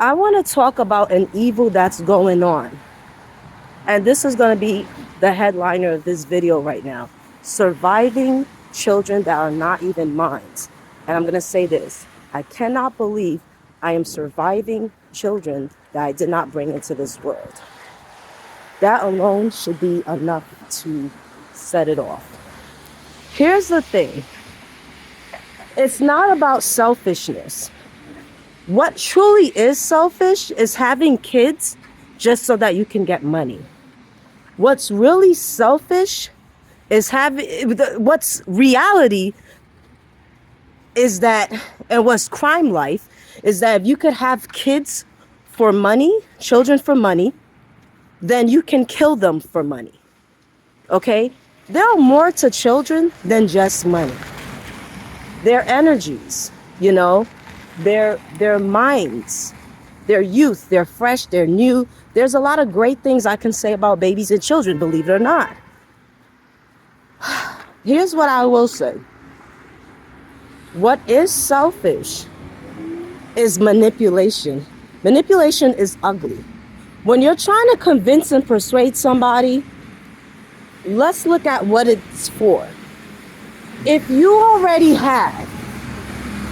I want to talk about an evil that's going on. And this is going to be the headliner of this video right now. Surviving children that are not even mine. And I'm going to say this. I cannot believe I am surviving children that I did not bring into this world. That alone should be enough to set it off. Here's the thing. It's not about selfishness. What truly is selfish is having kids just so that you can get money. What's really selfish is what's reality is that, and what's crime life is that if you could have kids for money, children for money, then you can kill them for money. Okay? There are more to children than just money. Their energies, their minds, their youth, they're fresh, they're new. There's a lot of great things I can say about babies and children, believe it or not. Here's what I will say. What is selfish is manipulation. Manipulation is ugly. When you're trying to convince and persuade somebody, let's look at what it's for. If you already have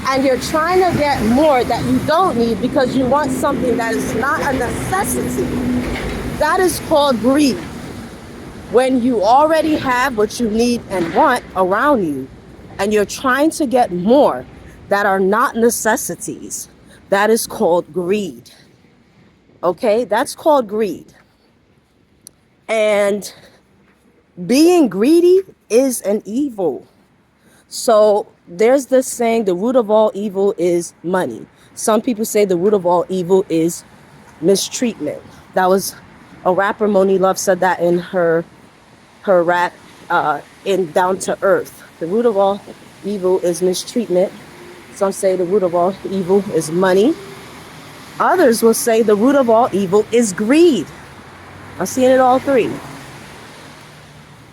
and you're trying to get more that you don't need because you want something that is not a necessity, that is called greed. When you already have what you need and want around you and you're trying to get more that are not necessities, that is called greed. Okay, that's called greed. And being greedy is an evil. So there's this saying, the root of all evil is money. Some people say the root of all evil is mistreatment. That was a rapper, Moni Love, said that in her rap in Down to Earth. The root of all evil is mistreatment. Some say the root of all evil is money. Others will say the root of all evil is greed. I'm seeing it all three.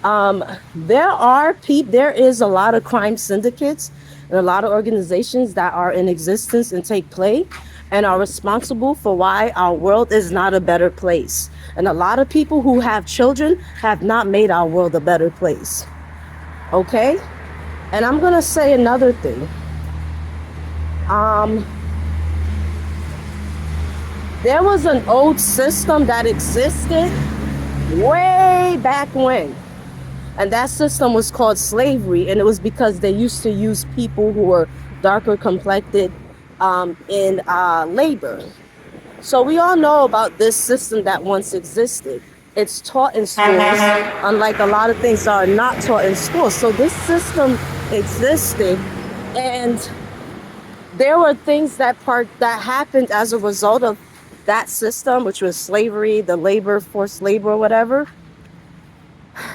There is a lot of crime syndicates and a lot of organizations that are in existence and take play and are responsible for why our world is not a better place. And a lot of people who have children have not made our world a better place. Okay? And I'm gonna say another thing. There was an old system that existed way back when. And that system was called slavery, and it was because they used to use people who were darker complected in labor. So we all know about this system that once existed. It's taught in schools, unlike a lot of things that are not taught in schools. So this system existed, and there were things that happened as a result of that system, which was slavery, the labor, forced labor, or whatever,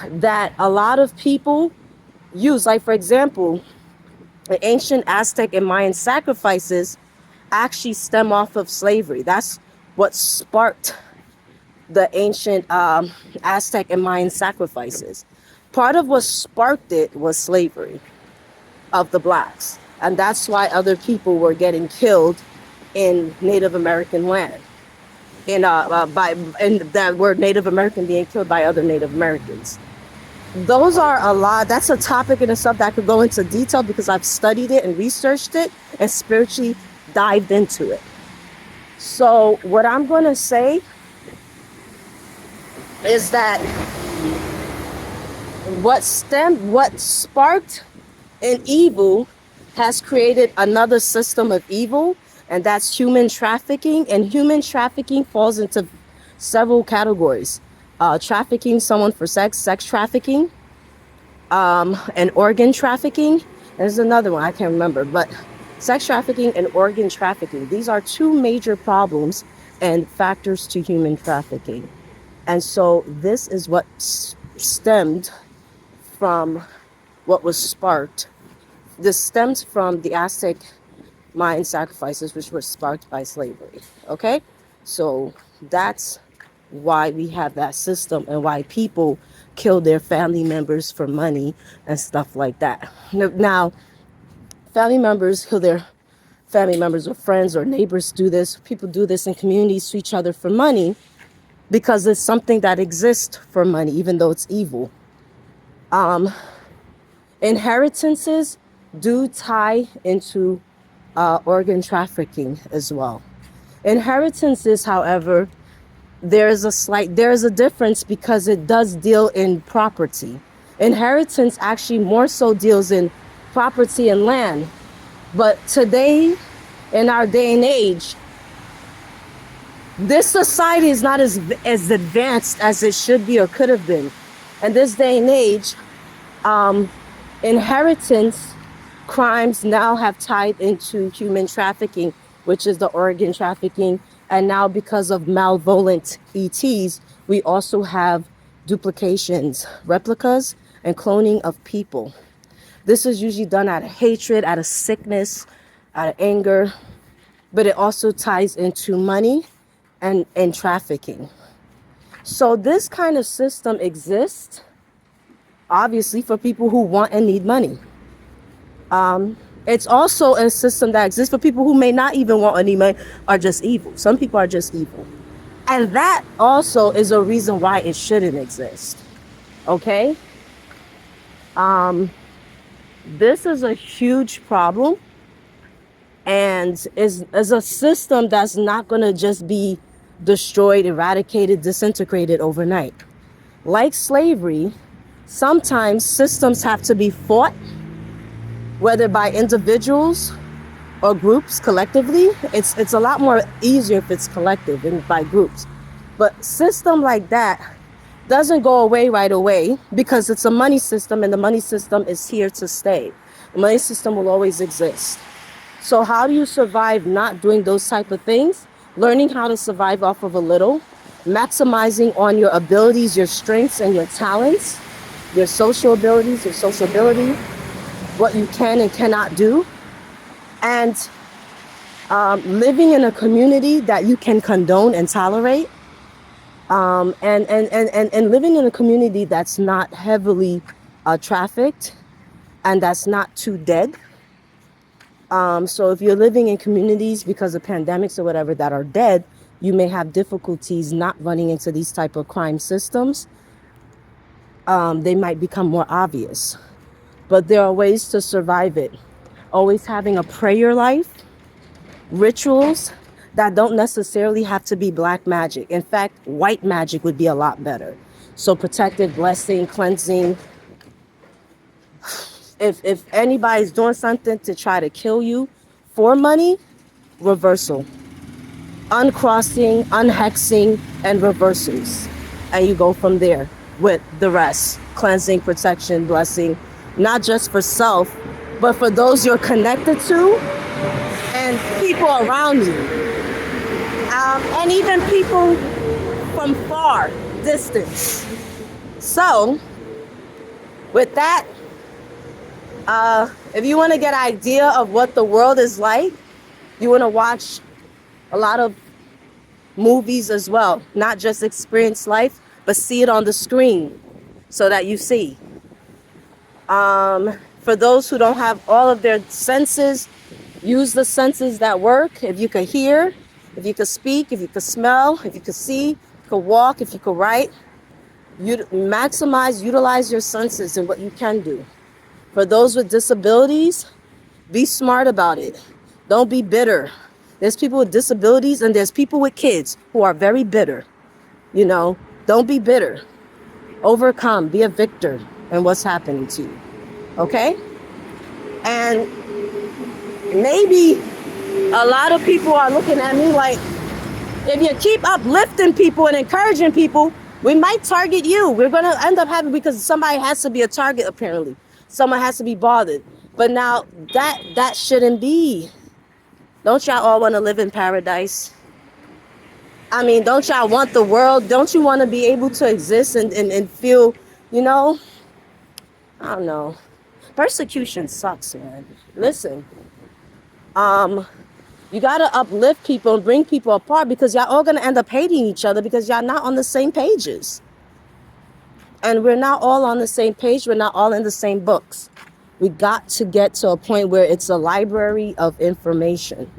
that a lot of people use. Like, for example, the ancient Aztec and Mayan sacrifices actually stem off of slavery. That's what sparked the ancient Aztec and Mayan sacrifices. Part of what sparked it was slavery of the blacks. And that's why other people were getting killed in Native American land. That were Native American being killed by other Native Americans. Those are a lot. That's a topic in itself that I could go into detail because I've studied it and researched it and spiritually dived into it. So what I'm going to say is that what sparked an evil has created another system of evil, and that's human trafficking. And human trafficking falls into several categories. Trafficking someone for sex trafficking, and organ trafficking. There's another one, I can't remember, but sex trafficking and organ trafficking. These are two major problems and factors to human trafficking. And so this is what stemmed from what was sparked. This stems from the Aztec Mayan sacrifices, which were sparked by slavery. Okay? So that's why we have that system and why people kill their family members for money and stuff like that. Now, family members kill their family members or friends or neighbors do this. People do this in communities to each other for money because it's something that exists for money, even though it's evil. Inheritances do tie into organ trafficking as well. Inheritances, however, there's a difference because it does deal in property. Inheritance actually more so deals in property and land. But today, in our day and age, this society is not as advanced as it should be or could have been. In this day and age, inheritance crimes now have tied into human trafficking, which is the organ trafficking. And now because of malevolent ETs, we also have duplications, replicas, and cloning of people. This is usually done out of hatred, out of sickness, out of anger, but it also ties into money and trafficking. So this kind of system exists, obviously, for people who want and need money. It's also a system that exists for people who may not even want any money, are just evil. Some people are just evil. And that also is a reason why it shouldn't exist. Okay? This is a huge problem, and is a system that's not going to just be destroyed, eradicated, disintegrated overnight. Like slavery, sometimes systems have to be fought, whether by individuals or groups collectively. It's a lot more easier if it's collective and by groups. But system like that doesn't go away right away because it's a money system, and the money system is here to stay. The money system will always exist. So how do you survive not doing those type of things? Learning how to survive off of a little, maximizing on your abilities, your strengths, and your talents, your social abilities, your sociability, what you can and cannot do, and living in a community that you can condone and tolerate, and living in a community that's not heavily trafficked and that's not too dead. So if you're living in communities because of pandemics or whatever that are dead, you may have difficulties not running into these type of crime systems. They might become more obvious, but there are ways to survive it. Always having a prayer life, rituals that don't necessarily have to be black magic. In fact, white magic would be a lot better. So protected, blessing, cleansing. If anybody's doing something to try to kill you for money, reversal. Uncrossing, unhexing, and reversals. And you go from there with the rest. Cleansing, protection, blessing. Not just for self, but for those you're connected to and people around you. And even people from far distance. So, with that, if you want to get an idea of what the world is like, you want to watch a lot of movies as well. Not just experience life, but see it on the screen so that you see. For those who don't have all of their senses, use the senses that work. If you could hear, if you could speak, if you could smell, if you could see, if you could walk, if you could write, you utilize your senses and what you can do. For those with disabilities, be smart about it. Don't be bitter. There's people with disabilities and there's people with kids who are very bitter. You know, don't be bitter. Overcome, be a victor in what's happening to you. Okay? And maybe a lot of people are looking at me like, if you keep uplifting people and encouraging people, we might target you. We're going to end up having, because somebody has to be a target apparently. Someone has to be bothered. But now that shouldn't be. Don't y'all all want to live in paradise? I mean, don't y'all want the world? Don't you want to be able to exist and feel, you know? I don't know. Persecution sucks, man. Listen, you got to uplift people and bring people apart because y'all all going to end up hating each other because y'all not on the same pages. And we're not all on the same page. We're not all in the same books. We got to get to a point where it's a library of information,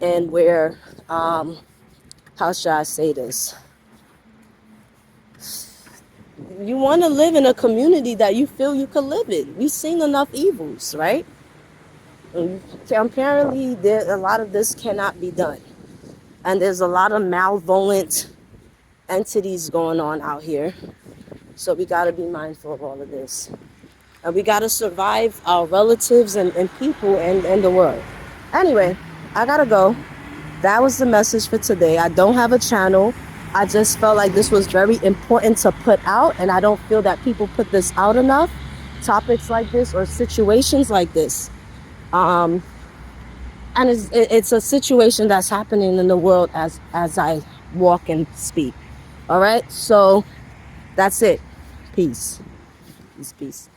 and where, how should I say this? You want to live in a community that you feel you could live in. We've seen enough evils, right? And apparently, a lot of this cannot be done. And there's a lot of malevolent entities going on out here. So we got to be mindful of all of this. And we got to survive our relatives and people and the world. Anyway, I got to go. That was the message for today. I don't have a channel. I just felt like this was very important to put out, and I don't feel that people put this out enough. Topics like this or situations like this. And it's a situation that's happening in the world as I walk and speak. All right, so that's it. Peace. Peace.